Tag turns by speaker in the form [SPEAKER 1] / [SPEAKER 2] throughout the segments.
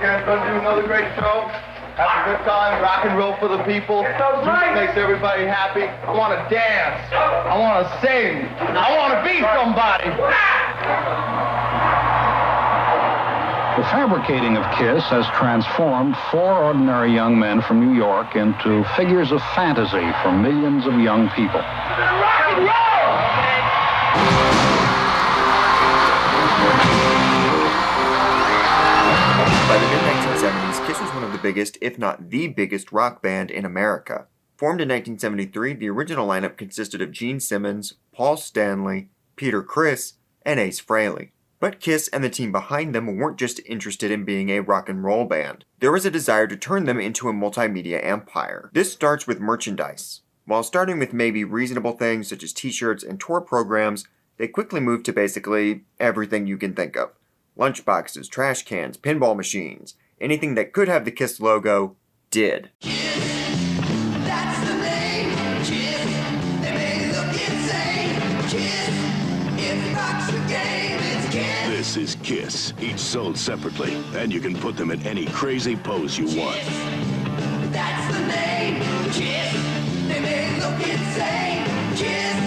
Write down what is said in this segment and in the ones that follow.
[SPEAKER 1] again. Gonna do another great show. Have a good time. Rock and roll for the people. Music makes everybody happy. I want to dance. I want to sing. I want to be somebody.
[SPEAKER 2] The fabricating of KISS has transformed four ordinary young men from New York into figures of fantasy for millions of young people.
[SPEAKER 1] Rock and roll!
[SPEAKER 3] By the mid-1970s, KISS was one of the biggest, if not the biggest, rock band in America. Formed in 1973, the original lineup consisted of Gene Simmons, Paul Stanley, Peter Criss, and Ace Frehley. But KISS and the team behind them weren't just interested in being a rock and roll band. There was a desire to turn them into a multimedia empire. This starts with merchandise. While starting with maybe reasonable things such as t-shirts and tour programs, they quickly moved to basically everything you can think of. Lunchboxes, trash cans, pinball machines, anything that could have the KISS logo, did.
[SPEAKER 4] This is KISS, each sold separately, and you can put them in any crazy pose you want.
[SPEAKER 5] That's the name, KISS. They may look insane, KISS.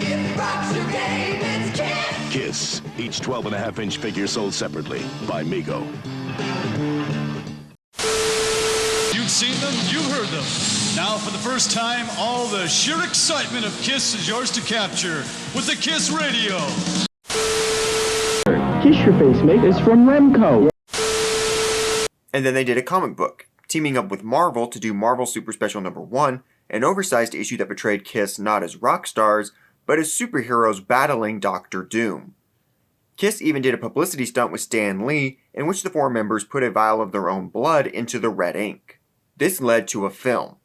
[SPEAKER 5] If rock's your game, it's KISS.
[SPEAKER 4] KISS, each 12.5-inch figure sold separately by Mego.
[SPEAKER 6] You've seen them, you've heard them. Now, for the first time, all the sheer excitement of KISS is yours to capture with the KISS Radio.
[SPEAKER 7] Kiss Your Face Mate is from Remco.
[SPEAKER 3] And then they did a comic book, teaming up with Marvel to do Marvel Super Special No. 1, an oversized issue that portrayed KISS not as rock stars, but as superheroes battling Doctor Doom. KISS even did a publicity stunt with Stan Lee, in which the four members put a vial of their own blood into the red ink. This led to a film.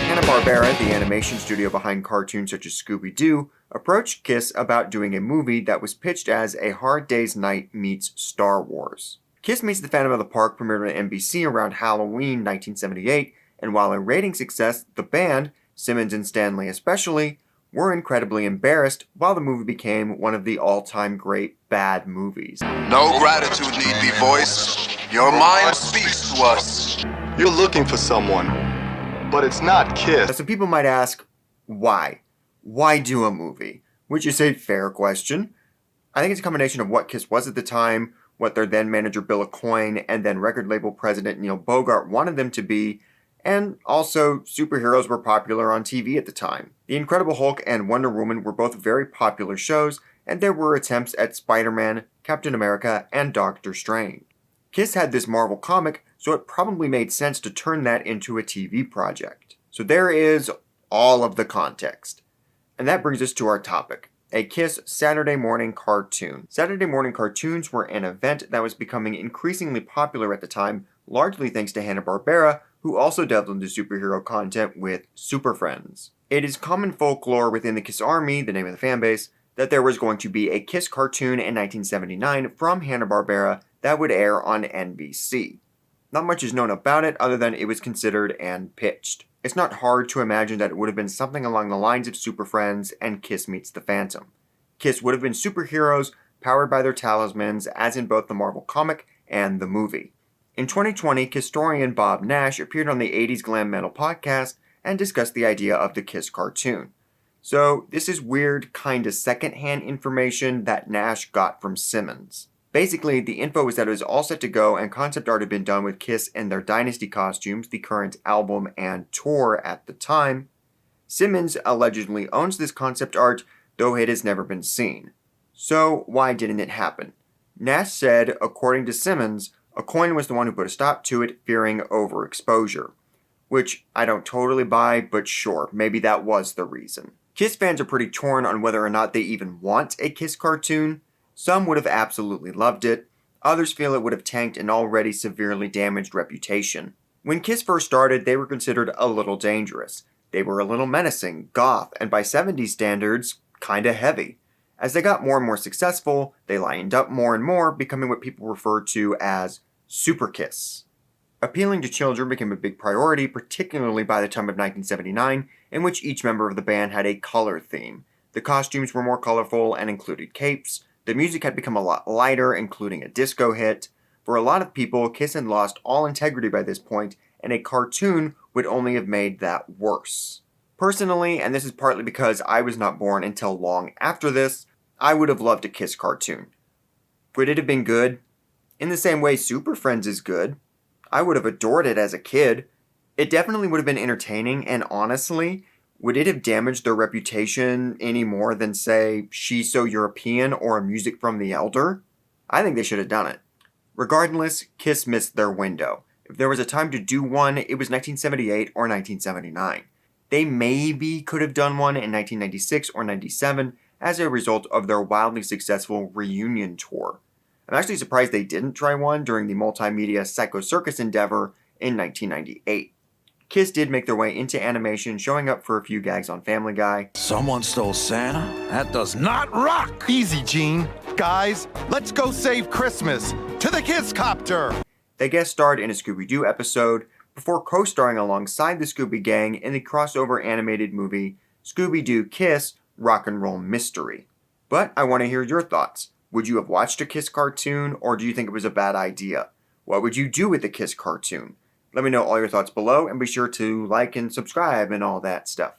[SPEAKER 3] Hanna-Barbera, the animation studio behind cartoons such as Scooby-Doo, approached KISS about doing a movie that was pitched as A Hard Day's Night meets Star Wars. KISS Meets the Phantom of the Park premiered on NBC around Halloween 1978, and while a rating success, the band, Simmons and Stanley especially, were incredibly embarrassed while the movie became one of the all-time great bad movies.
[SPEAKER 8] No gratitude need be voiced. Your mind speaks to us.
[SPEAKER 9] You're looking for someone, but it's not KISS.
[SPEAKER 3] So people might ask, why? Why do a movie? Which is a fair question. I think it's a combination of what KISS was at the time, what their then manager Bill Aucoin and then record label president Neil Bogart wanted them to be, and also superheroes were popular on TV at the time. The Incredible Hulk and Wonder Woman were both very popular shows, and there were attempts at Spider-Man, Captain America, and Doctor Strange. KISS had this Marvel comic, so it probably made sense to turn that into a TV project. So there is all of the context. And that brings us to our topic, a KISS Saturday morning cartoon. Saturday morning cartoons were an event that was becoming increasingly popular at the time, largely thanks to Hanna-Barbera, who also delved into superhero content with Super Friends. It is common folklore within the KISS Army, the name of the fanbase, that there was going to be a KISS cartoon in 1979 from Hanna-Barbera that would air on NBC. Not much is known about it other than it was considered and pitched. It's not hard to imagine that it would have been something along the lines of Super Friends and KISS Meets the Phantom. KISS would have been superheroes powered by their talismans, as in both the Marvel comic and the movie. In 2020, KISStorian Bob Nash appeared on the 80s Glam Metal podcast and discussed the idea of the KISS cartoon. So this is weird, kinda secondhand information that Nash got from Simmons. Basically, the info was that it was all set to go and concept art had been done with KISS in their Dynasty costumes, the current album and tour at the time. Simmons allegedly owns this concept art, though it has never been seen. So why didn't it happen? Nash said, according to Simmons, Aucoin was the one who put a stop to it, fearing overexposure. Which I don't totally buy, but sure, maybe that was the reason. KISS fans are pretty torn on whether or not they even want a KISS cartoon. Some would have absolutely loved it. Others feel it would have tanked an already severely damaged reputation. When KISS first started, they were considered a little dangerous. They were a little menacing, goth, and by 70s standards, kinda heavy. As they got more and more successful, they lightened up more and more, becoming what people refer to as Super KISS. Appealing to children became a big priority, particularly by the time of 1979, in which each member of the band had a color theme. The costumes were more colorful and included capes. The music had become a lot lighter, including a disco hit. For a lot of people, Kiss had lost all integrity by this point, and a cartoon would only have made that worse. Personally, and this is partly because I was not born until long after this, I would have loved a Kiss cartoon. Would it have been good? In the same way Super Friends is good. I would have adored it as a kid. It definitely would have been entertaining, and honestly, would it have damaged their reputation any more than, say, She's So European or Music from the Elder? I think they should have done it. Regardless, Kiss missed their window. If there was a time to do one, it was 1978 or 1979. They maybe could have done one in 1996 or 97 as a result of their wildly successful reunion tour. I'm actually surprised they didn't try one during the multimedia Psycho Circus endeavor in 1998. Kiss did make their way into animation, showing up for a few gags on Family Guy.
[SPEAKER 10] Someone stole Santa? That does not rock!
[SPEAKER 9] Easy, Gene. Guys, let's go save Christmas. To the Kiss Copter!
[SPEAKER 3] They guest starred in a Scooby-Doo episode before co-starring alongside the Scooby Gang in the crossover animated movie Scooby-Doo Kiss Rock and Roll Mystery. But I want to hear your thoughts. Would you have watched a Kiss cartoon, or do you think it was a bad idea? What would you do with the Kiss cartoon? Let me know all your thoughts below, and be sure to like and subscribe and all that stuff.